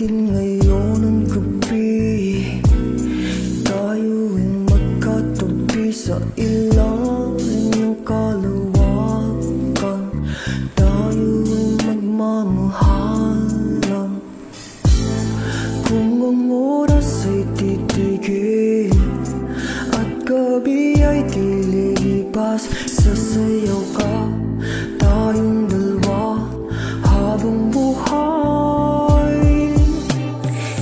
natin ngayon ang gabi. Tayo ay magkatabi sa ilalim ng kalawakan. Tayo ay magmamahalan. Kung ang oras ay titigil at gabi ay dililipas, sasayaw ka, tayong dalawa habang buhay.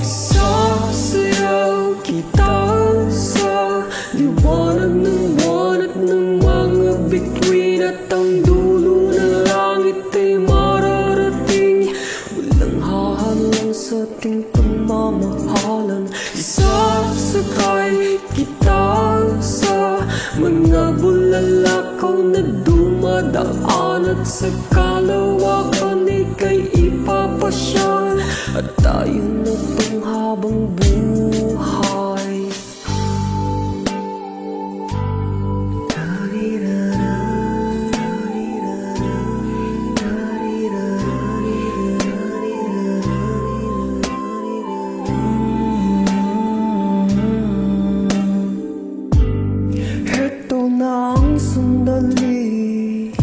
Sasayaw kita sa liwanag ng buwan at ng mga bituin, at ang dulo ng langit ay mararating. Walang hahalang sa ating pagmamahalan. Isasakay kita sa mga bulalakaw na dumadaan, at sa kalawakan ika'y ipapasyal, at tayo na tong habang buhay. Heto na ang sandali,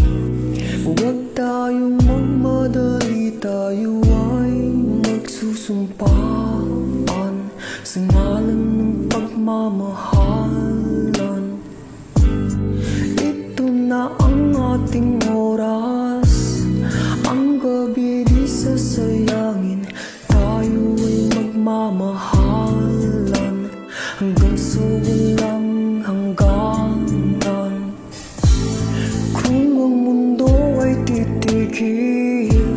huwag tayong magmadali. Tayo ay magsusumpaan sa ngalan ng pagmamahalan. Ito na ang ating oras, ang gabi di sasayangin. Tayo ay magmamahalan hanggang sa walang hangganan. Kung ang mundo ay titigil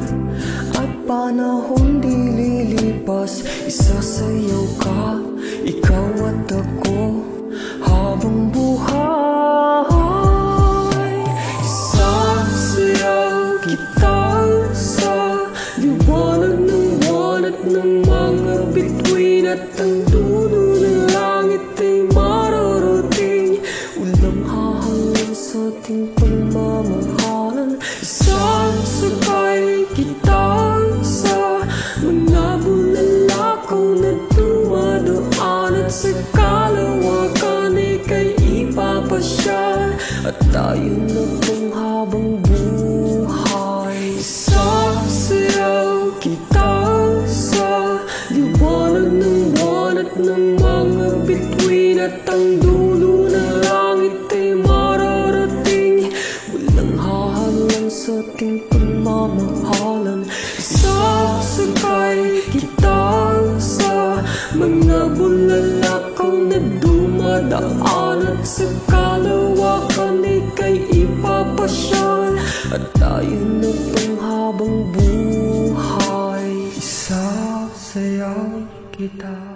at panahon di lilipas, isasayaw ka, ikaw at ako habang buhay. Isasayaw kita sa liwanag ng buwan at ng mga bituin, at ang dulo ng langit ay mararating. Walang hahalang sa ating pagmamahalan. Isasakay kita sa mga bulalakaw na dumadaan, at sa kalawakan ika'y ipapasyal, at tayo na tong habang buhay. Isasayaw kita sa liwanag ng buwan at ng mga bituin, at ang dulo ng langit ay mararating. Walang hahalang sa ating pagmamahalan. Isasakay kita sa mga bulalakaw na dumadaan, at sa kalawakan ika'y ipapasyal, at tayo na tong habang buhay. Isasayaw kita.